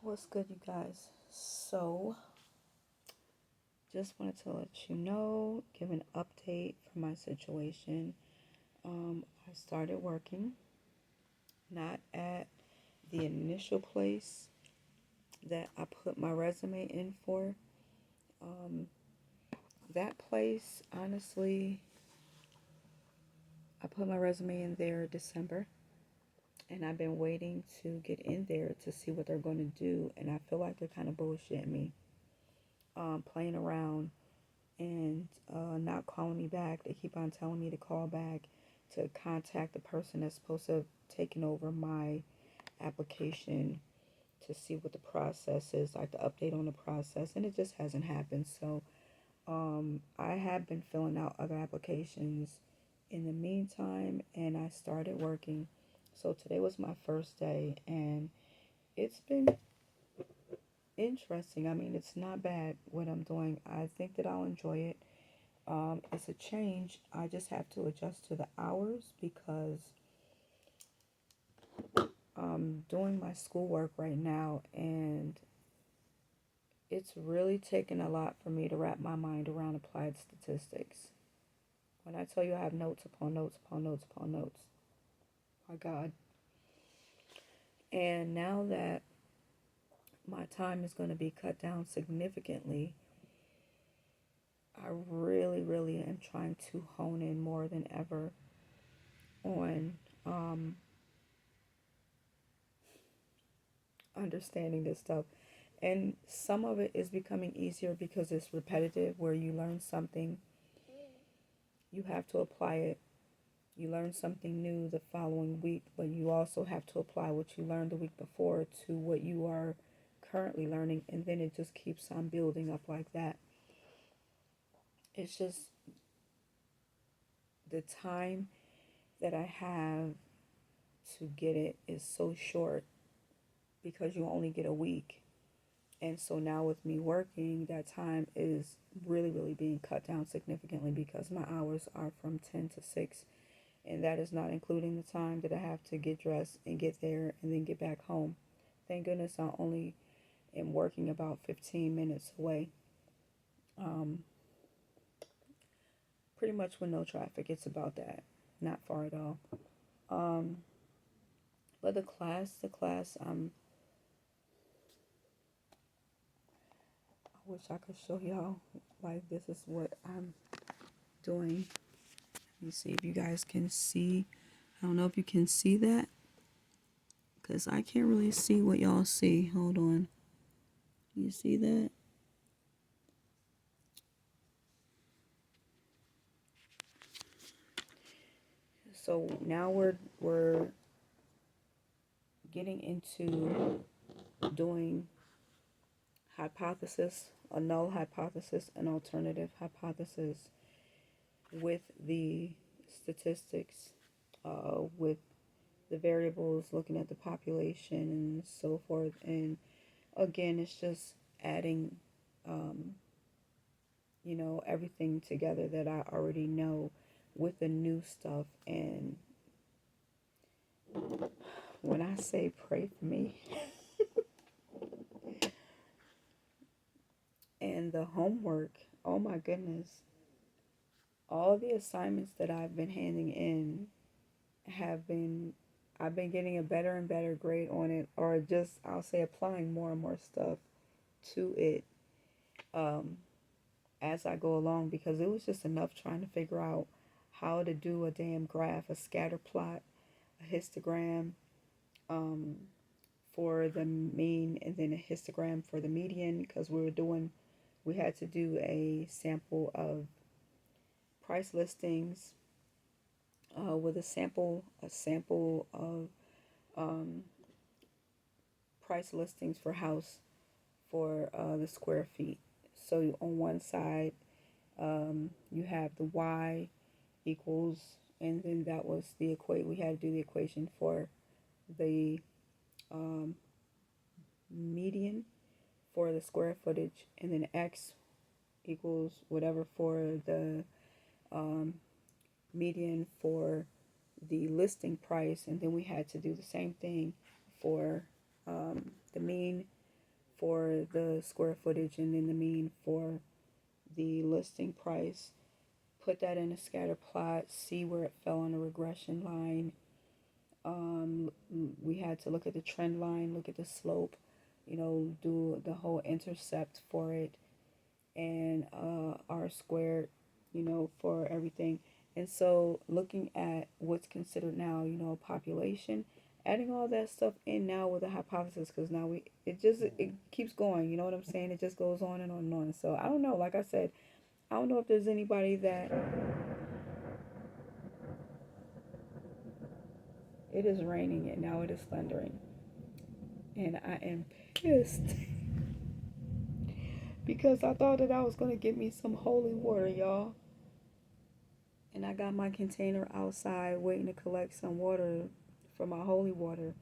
What's good, you guys? So, just wanted to let you know, give an update for my situation. I started working, not at the initial place that I put my resume in for. Um, that place, honestly, I put my resume in there December, and I've been waiting to get in there to see what they're going to do, and I feel like they're kind of bullshitting me, playing around and not calling me back. They keep on telling me to call back to contact the person that's supposed to have taken over my application to see what the process is, like the update on the process, and it just hasn't happened. So I have been filling out other applications in the meantime, and I started working. So today was my first day, and it's been interesting. I mean, it's not bad what I'm doing. I think that I'll enjoy it. It's a change. I just have to adjust to the hours because I'm doing my schoolwork right now, and it's really taken a lot for me to wrap my mind around applied statistics. When I tell you I have notes upon notes upon notes upon notes, my God. And now that my time is going to be cut down significantly, I really, really am trying to hone in more than ever on understanding this stuff. And some of it is becoming easier because it's repetitive, where you learn something, you have to apply it. You learn something new the following week, but you also have to apply what you learned the week before to what you are currently learning, and then it just keeps on building up like that. It's just the time that I have to get it is so short because you only get a week. And so now with me working, that time is really, really being cut down significantly because my hours are from 10 to 6. And that is not including the time that I have to get dressed and get there and then get back home. Thank goodness I only am working about 15 minutes away. Um, Pretty much with no traffic. It's about that. Not far at all. Um, but the class, I wish I could show y'all. Like, this is what I'm doing. Let me see if you guys can see. I don't know if you can see that because I can't really see what y'all see. Hold on. You see that? So now we're getting into doing hypothesis, a null hypothesis, an alternative hypothesis with the statistics, with the variables, looking at the population and so forth. And again, it's just adding, um, everything together that I already know with the new stuff. And when I say pray for me, and the homework, oh my goodness, all the assignments that I've been handing in have been, I've been getting a better and better grade on it, or just, I'll say, applying more and more stuff to it um, as I go along, because it was just enough trying to figure out how to do a damn graph, a scatter plot, a histogram um, for the mean, and then a histogram for the median, because we had to do a sample of price listings with a sample of um, price listings for house for the square feet. So on one side, you have the y equals, and then that was the equate. We had to do the equation for the um, median for the square footage, and then x equals whatever for the um, median for the listing price, and then we had to do the same thing for the mean for the square footage and then the mean for the listing price. Put that in a scatter plot, see where it fell on the regression line. We had to look at the trend line, look at the slope, do the whole intercept for it, and R squared, for everything. And so looking at what's considered now, population, adding all that stuff in now with a hypothesis, because now it keeps going, you know what I'm saying? It just goes on and on and on. So I don't know, like I said, I don't know if there's anybody that it is raining and now it is thundering. And I am pissed because I thought that I was going to get me some holy water, y'all. And I got my container outside waiting to collect some water for my holy water.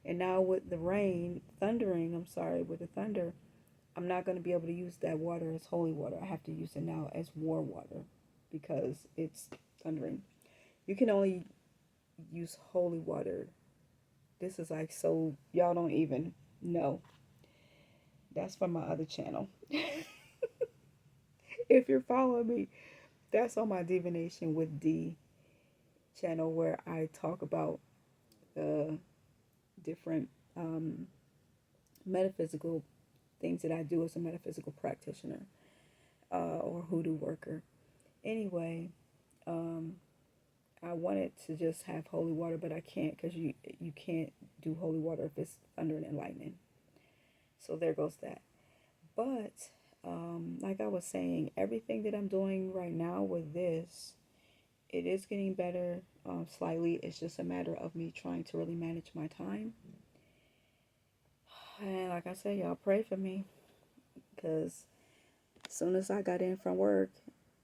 And now with the rain, with the thunder, I'm not going to be able to use that water as holy water. I have to use it now as war water because it's thundering. You can only use holy water. This is like, so y'all don't even know. That's from my other channel. If you're following me, that's on my Divination with D channel where I talk about the different metaphysical things that I do as a metaphysical practitioner or hoodoo worker. Anyway, I wanted to just have holy water, but I can't because you can't do holy water if it's thunder and lightning. So there goes that. But like I was saying, everything that I'm doing right now with this, it is getting better slightly. It's just a matter of me trying to really manage my time. And like I said, y'all pray for me because as soon as I got in from work,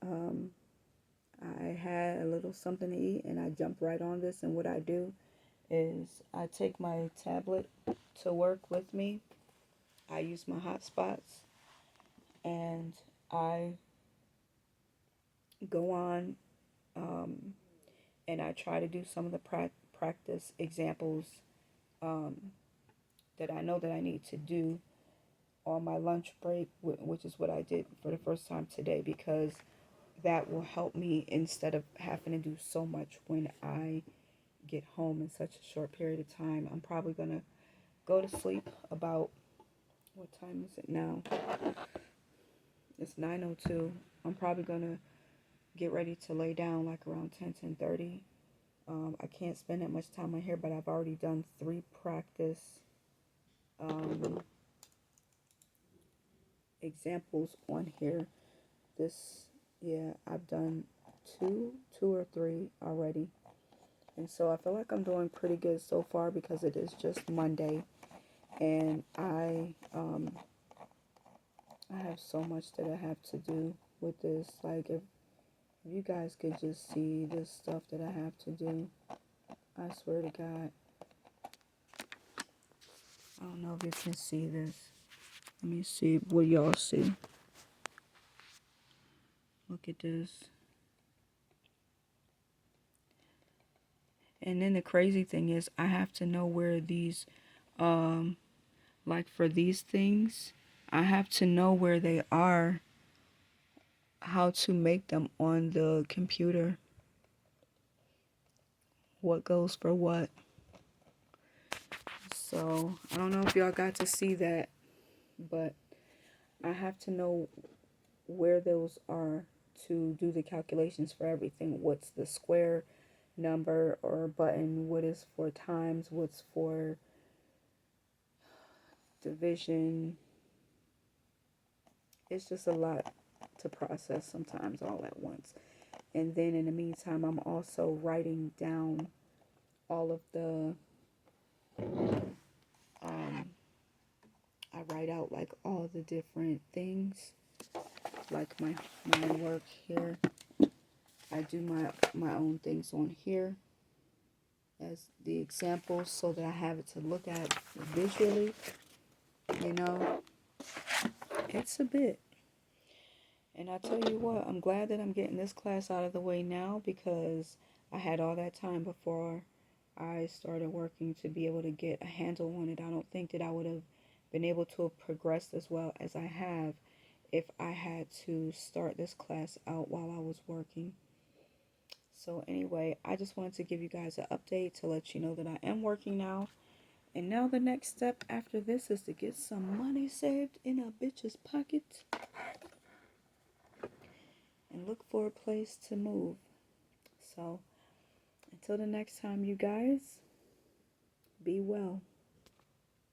I had a little something to eat and I jumped right on this. And what I do is I take my tablet to work with me. I use my hotspots and I go on and I try to do some of the practice examples that I know that I need to do on my lunch break, which is what I did for the first time today, because that will help me instead of having to do so much when I get home in such a short period of time. I'm probably going to go to sleep about, what time is it now? It's 9:02. I'm probably going to get ready to lay down like around 10:30. I can't spend that much time on here, but I've already done 3 practice examples on here. I've done two or three already. And so I feel like I'm doing pretty good so far because it is just Monday. And I have so much that I have to do with this. Like if you guys could just see this stuff that I have to do, I swear to God. I don't know if you can see this. Let me see what y'all see. Look at this. And then the crazy thing is I have to know where these, like for these things, I have to know where they are, how to make them on the computer. What goes for what. So I don't know if y'all got to see that, but I have to know where those are to do the calculations for everything. What's the square number or button? What is for times? What's for division? It's just a lot to process sometimes all at once. And then in the meantime, I'm also writing down all of the, I write out like all the different things, like my work here. I do my own things on here as the examples so that I have it to look at visually. It's a bit. And I tell you what, I'm glad that I'm getting this class out of the way now because I had all that time before I started working to be able to get a handle on it. I don't think that I would have been able to have progressed as well as I have if I had to start this class out while I was working. So anyway, I just wanted to give you guys an update to let you know that I am working now. And now the next step after this is to get some money saved in a bitch's pocket and look for a place to move. So until the next time, you guys, be well.